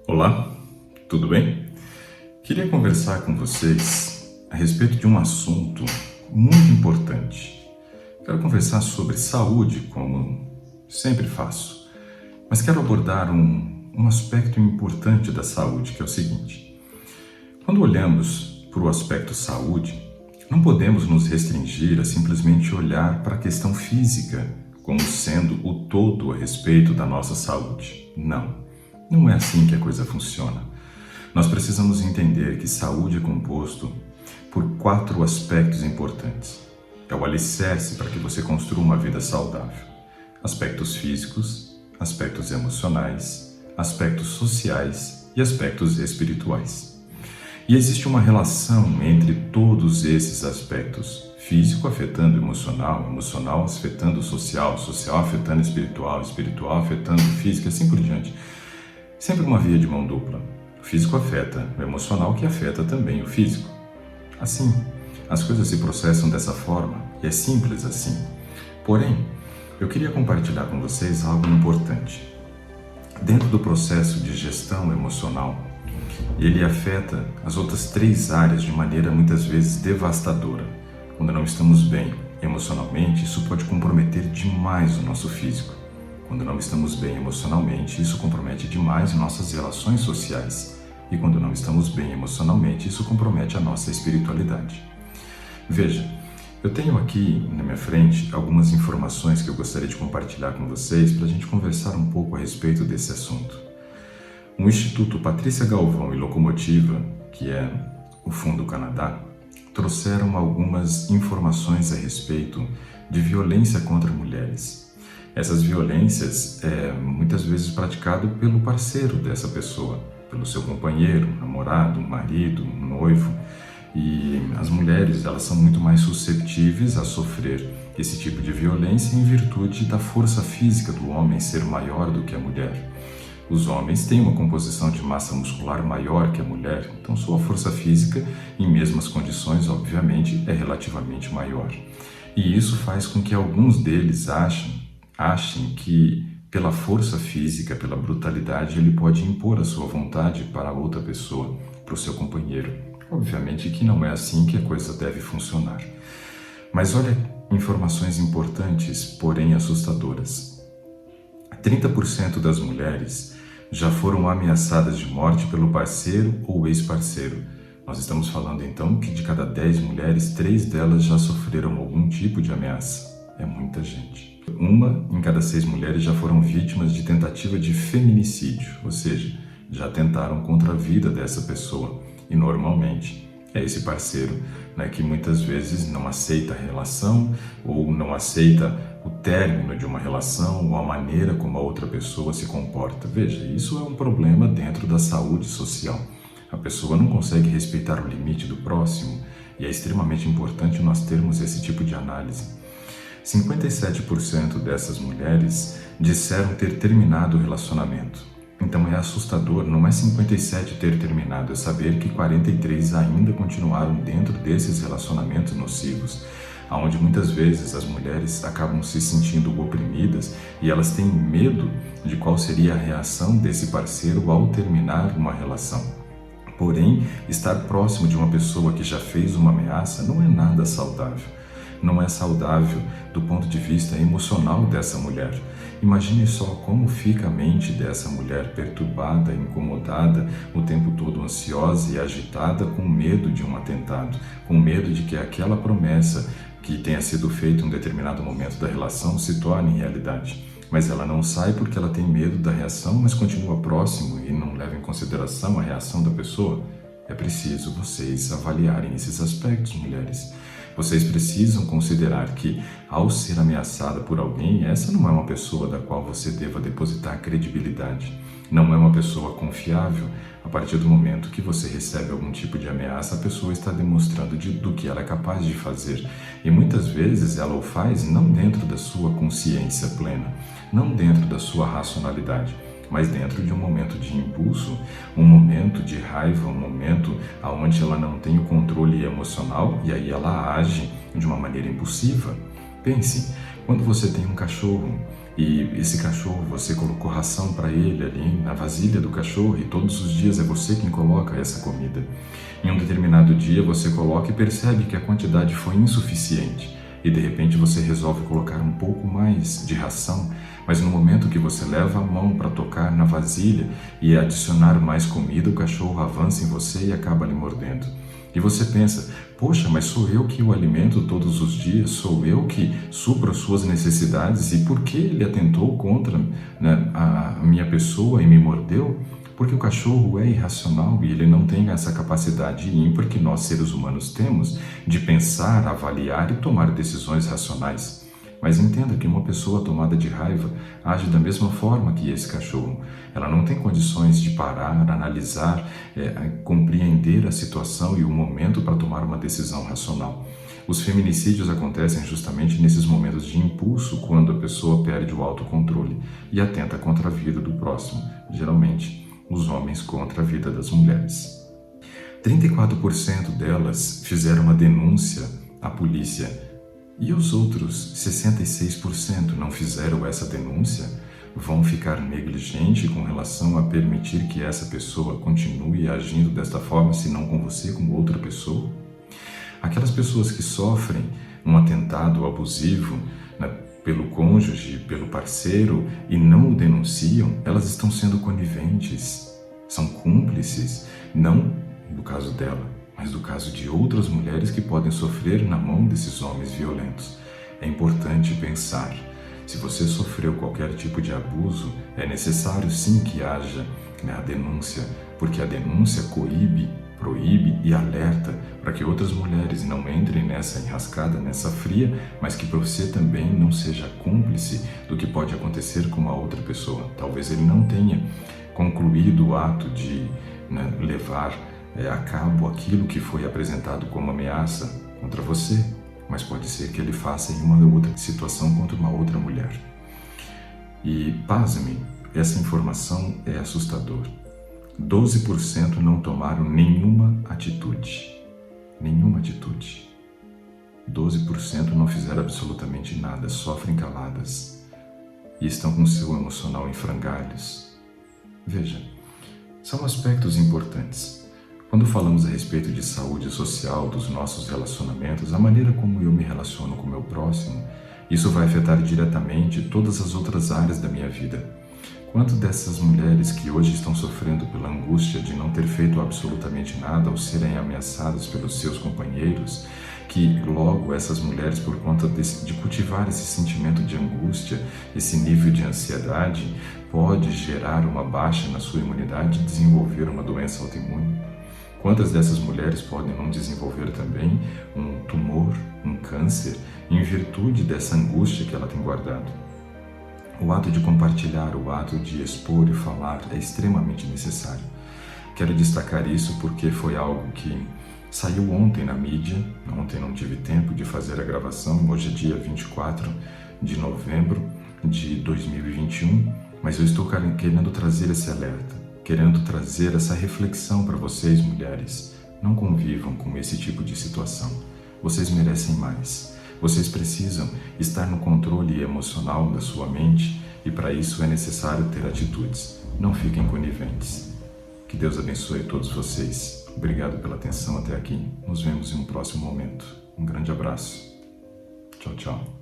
Olá, tudo bem? Queria conversar com vocês a respeito de um assunto muito importante. Quero conversar sobre saúde, como sempre faço, mas quero abordar um aspecto importante da saúde, que é o seguinte: quando olhamos para o aspecto saúde, não podemos nos restringir a simplesmente olhar para a questão física como sendo o todo a respeito da nossa saúde. Não é assim que a coisa funciona. Nós precisamos entender que saúde é composto por 4 aspectos importantes. É o alicerce para que você construa uma vida saudável: aspectos físicos, aspectos emocionais, aspectos sociais e aspectos espirituais. E existe uma relação entre todos esses aspectos: físico afetando emocional, emocional afetando social, social afetando espiritual, espiritual afetando físico, assim por diante. Sempre uma via de mão dupla. O físico afeta o emocional, que afeta também o físico. Assim, as coisas se processam dessa forma e é simples assim. Porém, eu queria compartilhar com vocês algo importante. Dentro do processo de gestão emocional, ele afeta as outras 3 áreas de maneira muitas vezes devastadora. Quando não estamos bem emocionalmente, isso pode comprometer demais o nosso físico. Quando não estamos bem emocionalmente, isso compromete demais nossas relações sociais. E quando não estamos bem emocionalmente, isso compromete a nossa espiritualidade. Veja, eu tenho aqui na minha frente algumas informações que eu gostaria de compartilhar com vocês para a gente conversar um pouco a respeito desse assunto. O Instituto Patrícia Galvão e Locomotiva, que é o Fundo Canadá, trouxeram algumas informações a respeito de violência contra mulheres. Essas violências muitas vezes praticado pelo parceiro dessa pessoa, pelo seu companheiro, namorado, marido, noivo. E as mulheres, elas são muito mais susceptíveis a sofrer esse tipo de violência em virtude da força física do homem ser maior do que a mulher. Os homens têm uma composição de massa muscular maior que a mulher, então sua força física, em mesmas condições, obviamente, é relativamente maior. E isso faz com que alguns deles achem que, pela força física, pela brutalidade, ele pode impor a sua vontade para outra pessoa, para o seu companheiro. Obviamente que não é assim que a coisa deve funcionar. Mas olha informações importantes, porém assustadoras. 30% das mulheres já foram ameaçadas de morte pelo parceiro ou ex-parceiro. Nós estamos falando então que de cada 10 mulheres, 3 delas já sofreram algum tipo de ameaça. É muita gente. 1 em cada 6 mulheres já foram vítimas de tentativa de feminicídio, ou seja, já tentaram contra a vida dessa pessoa. E normalmente é esse parceiro, que muitas vezes não aceita a relação ou não aceita o término de uma relação ou a maneira como a outra pessoa se comporta. Veja, isso é um problema dentro da saúde social. A pessoa não consegue respeitar o limite do próximo e é extremamente importante nós termos esse tipo de análise. 57% dessas mulheres disseram ter terminado o relacionamento. Então é assustador, não é 57 ter terminado, é saber que 43 ainda continuaram dentro desses relacionamentos nocivos, onde muitas vezes as mulheres acabam se sentindo oprimidas e elas têm medo de qual seria a reação desse parceiro ao terminar uma relação. Porém, estar próximo de uma pessoa que já fez uma ameaça não é nada saudável. Não é saudável do ponto de vista emocional dessa mulher. Imagine só como fica a mente dessa mulher perturbada, incomodada, o tempo todo ansiosa e agitada, com medo de um atentado, com medo de que aquela promessa que tenha sido feita em um determinado momento da relação se torne realidade. Mas ela não sai porque ela tem medo da reação, mas continua próximo e não leva em consideração a reação da pessoa. É preciso vocês avaliarem esses aspectos, mulheres. Vocês precisam considerar que, ao ser ameaçada por alguém, essa não é uma pessoa da qual você deva depositar credibilidade. Não é uma pessoa confiável. A partir do momento que você recebe algum tipo de ameaça, a pessoa está demonstrando do que ela é capaz de fazer. E muitas vezes ela o faz não dentro da sua consciência plena, não dentro da sua racionalidade, mas dentro de um momento de impulso, um momento de raiva, um momento onde ela não tem o controle emocional e aí ela age de uma maneira impulsiva. Pense, quando você tem um cachorro e esse cachorro, você colocou ração para ele ali na vasilha do cachorro e todos os dias é você quem coloca essa comida. Em um determinado dia você coloca e percebe que a quantidade foi insuficiente e de repente você resolve colocar um pouco mais de ração, mas no momento que você leva a mão para tocar na vasilha e adicionar mais comida, o cachorro avança em você e acaba lhe mordendo. E você pensa, poxa, mas sou eu que o alimento todos os dias, sou eu que supro as suas necessidades e por que ele atentou contra, né, a minha pessoa e me mordeu? Porque o cachorro é irracional e ele não tem essa capacidade ímpar que nós seres humanos temos de pensar, avaliar e tomar decisões racionais. Mas entenda que uma pessoa tomada de raiva age da mesma forma que esse cachorro. Ela não tem condições de parar, analisar, compreender a situação e o momento para tomar uma decisão racional. Os feminicídios acontecem justamente nesses momentos de impulso, quando a pessoa perde o autocontrole e atenta contra a vida do próximo, geralmente os homens contra a vida das mulheres. 34% delas fizeram uma denúncia à polícia. E os outros 66% não fizeram essa denúncia? Vão ficar negligentes com relação a permitir que essa pessoa continue agindo desta forma, se não com você, com outra pessoa? Aquelas pessoas que sofrem um atentado abusivo, né, pelo cônjuge, pelo parceiro e não o denunciam, elas estão sendo coniventes, são cúmplices, não no caso dela, mas do caso de outras mulheres que podem sofrer na mão desses homens violentos. É importante pensar, se você sofreu qualquer tipo de abuso, é necessário sim que haja, né, a denúncia, porque a denúncia coíbe, proíbe e alerta para que outras mulheres não entrem nessa enrascada, nessa fria, mas que você também não seja cúmplice do que pode acontecer com uma outra pessoa. Talvez ele não tenha concluído o ato de, né, levar a cabo aquilo que foi apresentado como ameaça contra você, mas pode ser que ele faça em uma outra situação contra uma outra mulher. E, pasme, essa informação é assustadora. 12% não tomaram nenhuma atitude. Nenhuma atitude. 12% não fizeram absolutamente nada, sofrem caladas e estão com seu emocional em frangalhos. Veja, são aspectos importantes. Quando falamos a respeito de saúde social, dos nossos relacionamentos, a maneira como eu me relaciono com o meu próximo, isso vai afetar diretamente todas as outras áreas da minha vida. Quanto dessas mulheres que hoje estão sofrendo pela angústia de não ter feito absolutamente nada ou serem ameaçadas pelos seus companheiros, que logo essas mulheres, por conta de cultivar esse sentimento de angústia, esse nível de ansiedade, pode gerar uma baixa na sua imunidade e desenvolver uma doença autoimune? Quantas dessas mulheres podem não desenvolver também um tumor, um câncer, em virtude dessa angústia que ela tem guardado? O ato de compartilhar, o ato de expor e falar é extremamente necessário. Quero destacar isso porque foi algo que saiu ontem na mídia. Ontem não tive tempo de fazer a gravação, hoje é dia 24 de novembro de 2021, mas eu estou querendo trazer esse alerta, querendo trazer essa reflexão para vocês, mulheres. Não convivam com esse tipo de situação. Vocês merecem mais. Vocês precisam estar no controle emocional da sua mente e para isso é necessário ter atitudes. Não fiquem coniventes. Que Deus abençoe todos vocês. Obrigado pela atenção até aqui. Nos vemos em um próximo momento. Um grande abraço. Tchau, tchau.